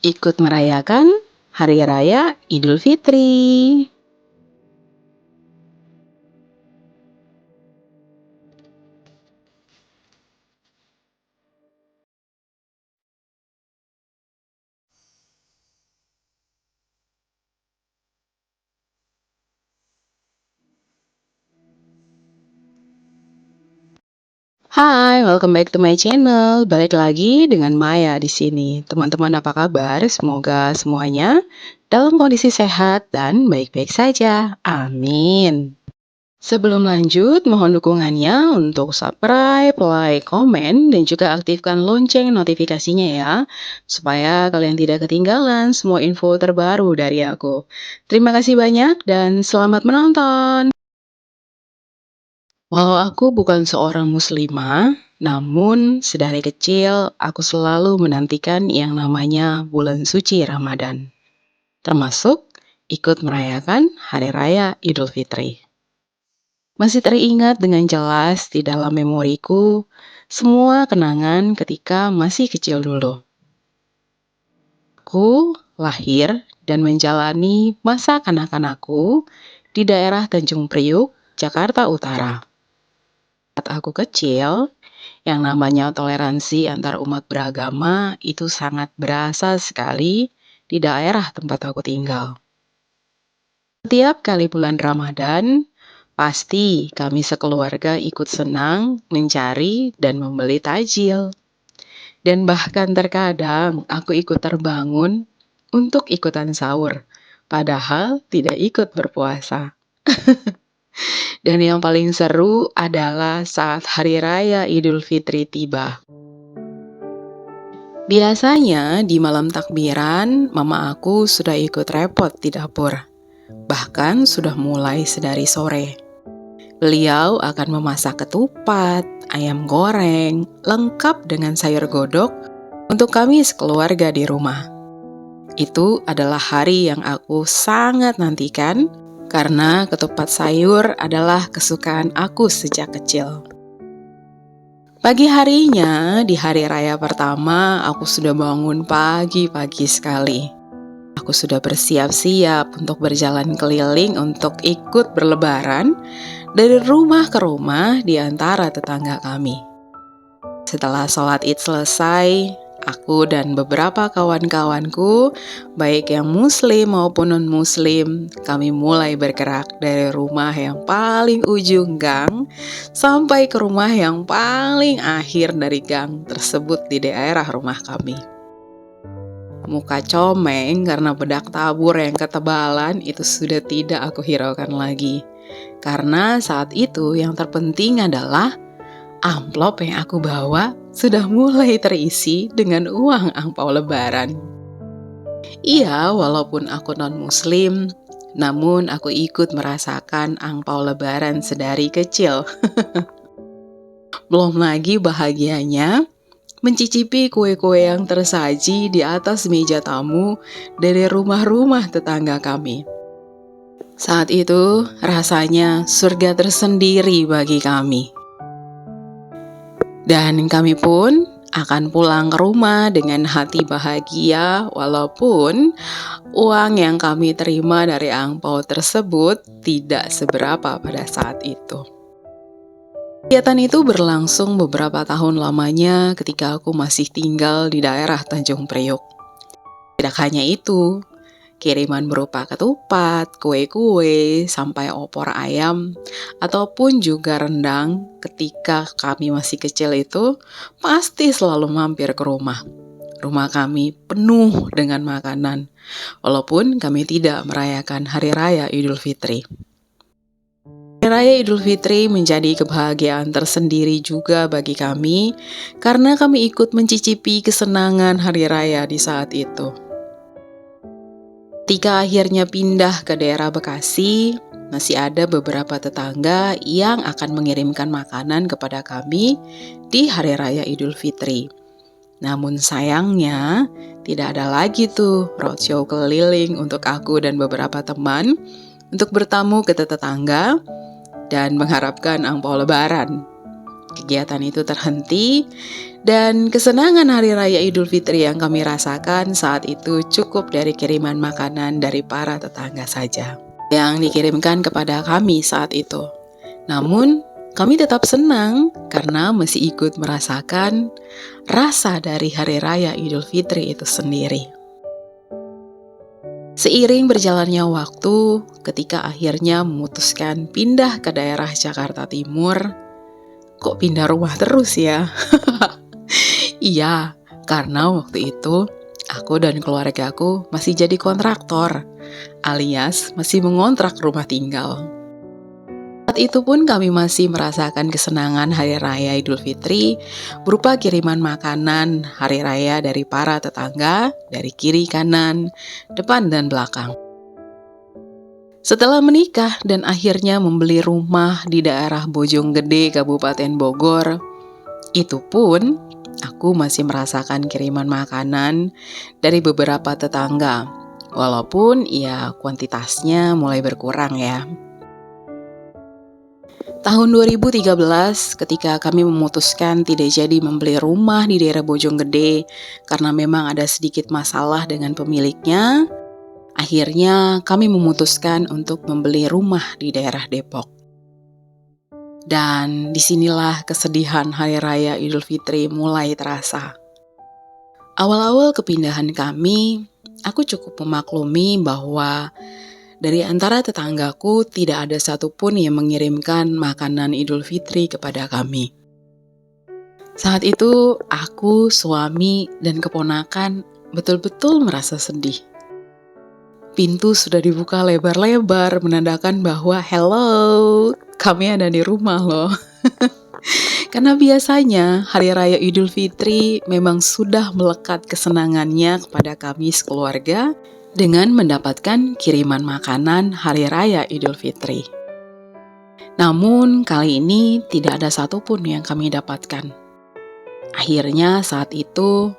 ikut merayakan Hari Raya Idul Fitri. Hai, welcome back to my channel. Balik lagi dengan Maya di sini. Teman-teman, apa kabar? Semoga semuanya dalam kondisi sehat dan baik-baik saja. Amin. Sebelum lanjut, mohon dukungannya untuk subscribe, like, komen, dan juga aktifkan lonceng notifikasinya ya, supaya kalian tidak ketinggalan semua info terbaru dari aku. Terima kasih banyak dan selamat menonton. Walau aku bukan seorang muslimah, namun sedari kecil aku selalu menantikan yang namanya bulan suci Ramadan, termasuk ikut merayakan Hari Raya Idul Fitri. Masih teringat dengan jelas di dalam memoriku semua kenangan ketika masih kecil dulu. Aku lahir dan menjalani masa kanak-kanakku di daerah Tanjung Priuk, Jakarta Utara. Saat aku kecil, yang namanya toleransi antar umat beragama itu sangat berasa sekali di daerah tempat aku tinggal. Setiap kali bulan Ramadan, pasti kami sekeluarga ikut senang mencari dan membeli tajil. Dan bahkan terkadang aku ikut terbangun untuk ikutan sahur, padahal tidak ikut berpuasa. Dan yang paling seru adalah saat Hari Raya Idul Fitri tiba. Biasanya di malam takbiran, mama aku sudah ikut repot di dapur. Bahkan sudah mulai sedari sore. Beliau akan memasak ketupat, ayam goreng, lengkap dengan sayur godok untuk kami sekeluarga di rumah. Itu adalah hari yang aku sangat nantikan karena ketupat sayur adalah kesukaan aku sejak kecil. Pagi harinya, di hari raya pertama, aku sudah bangun pagi-pagi sekali. Aku sudah bersiap-siap untuk berjalan keliling untuk ikut berlebaran dari rumah ke rumah di antara tetangga kami. Setelah sholat Id selesai, aku dan beberapa kawan-kawanku, baik yang muslim maupun non-muslim, kami mulai bergerak dari rumah yang paling ujung gang sampai ke rumah yang paling akhir dari gang tersebut di daerah rumah kami. Muka comeng karena bedak tabur yang ketebalan itu sudah tidak aku hiraukan lagi. Karena saat itu yang terpenting adalah amplop yang aku bawa sudah mulai terisi dengan uang angpau lebaran. Iya, walaupun aku non-muslim, namun aku ikut merasakan angpau lebaran sedari kecil. Belum lagi bahagianya mencicipi kue-kue yang tersaji di atas meja tamu dari rumah-rumah tetangga kami. Saat itu rasanya surga tersendiri bagi kami. Dan kami pun akan pulang ke rumah dengan hati bahagia walaupun uang yang kami terima dari angpau tersebut tidak seberapa pada saat itu. Kegiatan itu berlangsung beberapa tahun lamanya ketika aku masih tinggal di daerah Tanjung Priuk. Tidak hanya itu, kiriman berupa ketupat, kue-kue, sampai opor ayam, ataupun juga rendang ketika kami masih kecil itu pasti selalu mampir ke rumah. Rumah kami penuh dengan makanan, walaupun kami tidak merayakan Hari Raya Idul Fitri. Hari Raya Idul Fitri menjadi kebahagiaan tersendiri juga bagi kami karena kami ikut mencicipi kesenangan Hari Raya di saat itu. Ketika akhirnya pindah ke daerah Bekasi, masih ada beberapa tetangga yang akan mengirimkan makanan kepada kami di Hari Raya Idul Fitri. Namun sayangnya, tidak ada lagi tuh roadshow keliling untuk aku dan beberapa teman untuk bertamu ke tetangga dan mengharapkan angpau lebaran. Kegiatan itu terhenti Dan kesenangan Hari Raya Idul Fitri yang kami rasakan saat itu cukup dari kiriman makanan dari para tetangga saja yang dikirimkan kepada kami saat itu. Namun, kami tetap senang karena masih ikut merasakan rasa dari Hari Raya Idul Fitri itu sendiri. Seiring berjalannya waktu, ketika akhirnya memutuskan pindah ke daerah Jakarta Timur, kok pindah rumah terus ya? Iya, karena waktu itu aku dan keluargaku masih jadi kontraktor, alias masih mengontrak rumah tinggal. Saat itu pun kami masih merasakan kesenangan Hari Raya Idul Fitri berupa kiriman makanan Hari Raya dari para tetangga, dari kiri kanan, depan dan belakang. Setelah menikah dan akhirnya membeli rumah di daerah Bojonggede, Kabupaten Bogor, itu pun aku masih merasakan kiriman makanan dari beberapa tetangga, walaupun ya kuantitasnya mulai berkurang ya. Tahun 2013, ketika kami memutuskan tidak jadi membeli rumah di daerah Bojonggede karena memang ada sedikit masalah dengan pemiliknya, akhirnya kami memutuskan untuk membeli rumah di daerah Depok. Dan disinilah kesedihan Hari Raya Idul Fitri mulai terasa. Awal-awal kepindahan kami, aku cukup memaklumi bahwa dari antara tetanggaku tidak ada satupun yang mengirimkan makanan Idul Fitri kepada kami. Saat itu, aku, suami, dan keponakan betul-betul merasa sedih. Pintu sudah dibuka lebar-lebar menandakan bahwa hello, kami ada di rumah loh. Karena biasanya Hari Raya Idul Fitri memang sudah melekat kesenangannya kepada kami sekeluarga dengan mendapatkan kiriman makanan Hari Raya Idul Fitri. Namun kali ini tidak ada satupun yang kami dapatkan. Akhirnya saat itu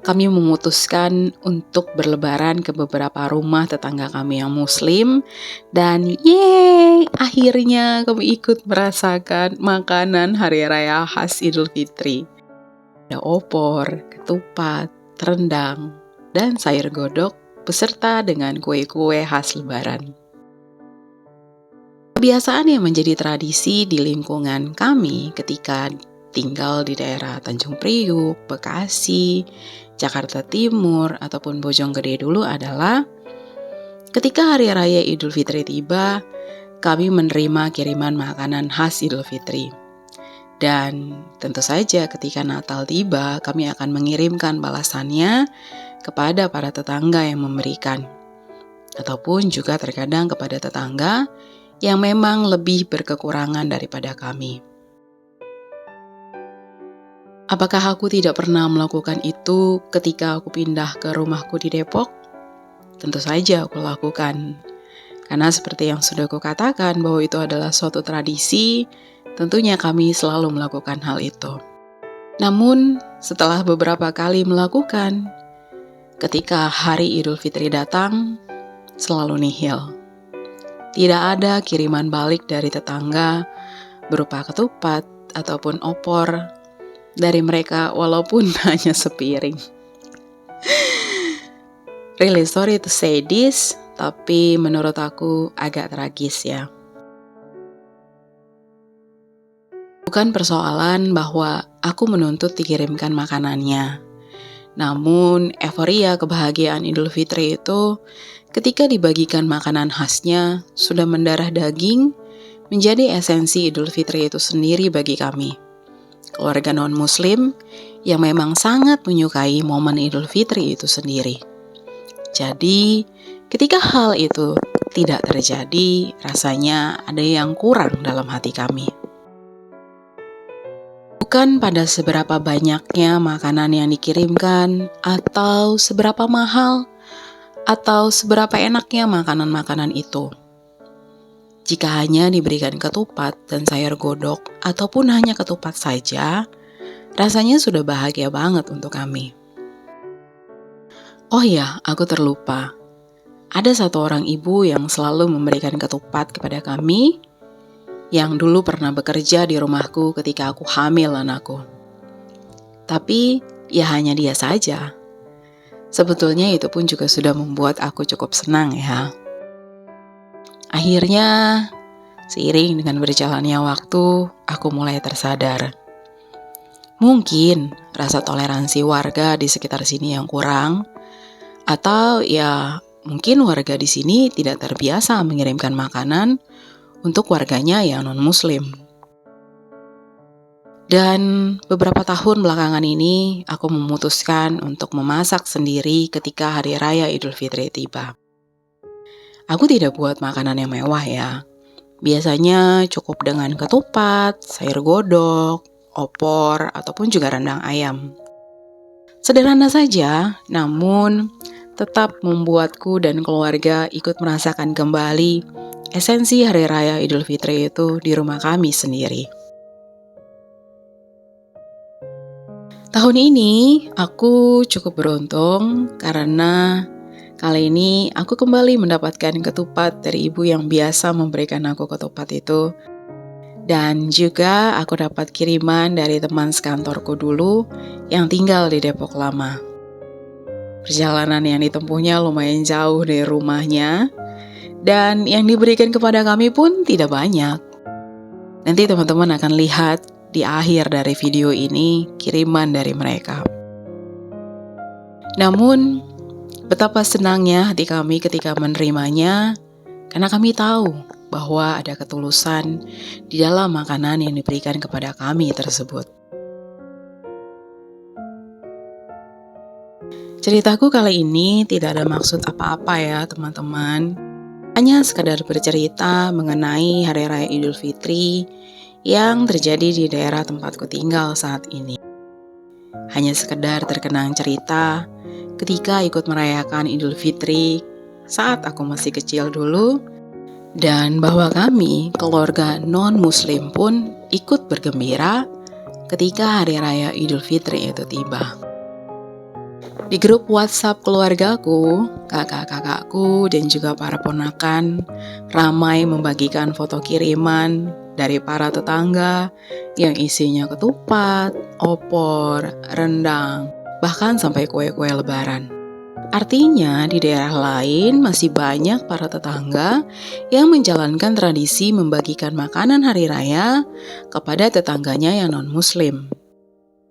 kami memutuskan untuk berlebaran ke beberapa rumah tetangga kami yang muslim. Dan yeay, akhirnya kami ikut merasakan makanan Hari Raya khas Idul Fitri. Ada opor, ketupat, rendang, dan sayur godok beserta dengan kue-kue khas lebaran. Kebiasaan yang menjadi tradisi di lingkungan kami ketika tinggal di daerah Tanjung Priuk, Bekasi, Jakarta Timur, ataupun Bojonggede dulu adalah ketika Hari Raya Idul Fitri tiba, kami menerima kiriman makanan khas Idul Fitri. Dan tentu saja ketika Natal tiba, kami akan mengirimkan balasannya kepada para tetangga yang memberikan. Ataupun juga terkadang kepada tetangga yang memang lebih berkekurangan daripada kami. Apakah aku tidak pernah melakukan itu ketika aku pindah ke rumahku di Depok? Tentu saja aku lakukan. Karena seperti yang sudah aku katakan bahwa itu adalah suatu tradisi, tentunya kami selalu melakukan hal itu. Namun, setelah beberapa kali melakukan, ketika hari Idul Fitri datang, selalu nihil. Tidak ada kiriman balik dari tetangga berupa ketupat ataupun opor dari mereka walaupun hanya sepiring. Really sorry to say this, tapi menurut aku agak tragis ya. Bukan persoalan bahwa aku menuntut dikirimkan makanannya. Namun, euforia kebahagiaan Idul Fitri itu ketika dibagikan makanan khasnya sudah mendarah daging menjadi esensi Idul Fitri itu sendiri bagi kami. Keluarga non-muslim yang memang sangat menyukai momen Idul Fitri itu sendiri. Jadi, ketika hal itu tidak terjadi, rasanya ada yang kurang dalam hati kami. Bukan pada seberapa banyaknya makanan yang dikirimkan, atau seberapa mahal, atau seberapa enaknya makanan-makanan itu. Jika hanya diberikan ketupat dan sayur godok, ataupun hanya ketupat saja, rasanya sudah bahagia banget untuk kami. Oh ya, aku terlupa. Ada satu orang ibu yang selalu memberikan ketupat kepada kami, yang dulu pernah bekerja di rumahku ketika aku hamil anakku. Tapi ya hanya dia saja. Sebetulnya itu pun juga sudah membuat aku cukup senang ya. Akhirnya, seiring dengan berjalannya waktu, aku mulai tersadar. Mungkin rasa toleransi warga di sekitar sini yang kurang, atau ya mungkin warga di sini tidak terbiasa mengirimkan makanan untuk warganya yang non-muslim. Dan beberapa tahun belakangan ini, aku memutuskan untuk memasak sendiri ketika Hari Raya Idul Fitri tiba. Aku tidak buat makanan yang mewah ya. Biasanya cukup dengan ketupat, sayur godok, opor, ataupun juga rendang ayam. Sederhana saja, namun tetap membuatku dan keluarga ikut merasakan kembali esensi Hari Raya Idul Fitri itu di rumah kami sendiri. Tahun ini aku cukup beruntung karena kali ini aku kembali mendapatkan ketupat dari ibu yang biasa memberikan aku ketupat itu. Dan juga aku dapat kiriman dari teman sekantorku dulu yang tinggal di Depok Lama. Perjalanan yang ditempuhnya lumayan jauh dari rumahnya dan yang diberikan kepada kami pun tidak banyak. Nanti teman-teman akan lihat di akhir dari video ini kiriman dari mereka. Namun, betapa senangnya hati kami ketika menerimanya, karena kami tahu bahwa ada ketulusan di dalam makanan yang diberikan kepada kami tersebut. Ceritaku kali ini tidak ada maksud apa-apa ya teman-teman. Hanya sekadar bercerita mengenai Hari Raya Idul Fitri yang terjadi di daerah tempatku tinggal saat ini. Hanya sekedar terkenang cerita ketika ikut merayakan Idul Fitri saat aku masih kecil dulu, dan bahwa kami, keluarga non-muslim pun ikut bergembira ketika Hari Raya Idul Fitri itu tiba. Di grup WhatsApp keluargaku, kakak-kakakku dan juga para ponakan ramai membagikan foto kiriman dari para tetangga yang isinya ketupat, opor, rendang, bahkan sampai kue-kue lebaran. Artinya di daerah lain masih banyak para tetangga yang menjalankan tradisi membagikan makanan hari raya kepada tetangganya yang non-muslim.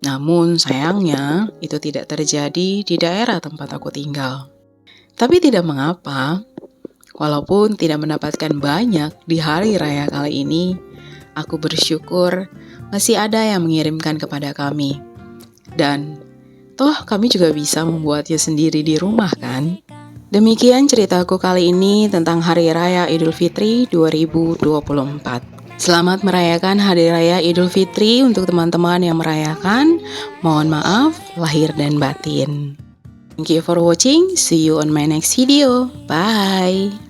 Namun sayangnya itu tidak terjadi di daerah tempat aku tinggal. Tapi tidak mengapa, walaupun tidak mendapatkan banyak di hari raya kali ini, aku bersyukur masih ada yang mengirimkan kepada kami. Dan toh kami juga bisa membuatnya sendiri di rumah kan? Demikian ceritaku kali ini tentang Hari Raya Idul Fitri 2024. Selamat merayakan Hari Raya Idul Fitri untuk teman-teman yang merayakan. Mohon maaf lahir dan batin. Thank you for watching. See you on my next video. Bye.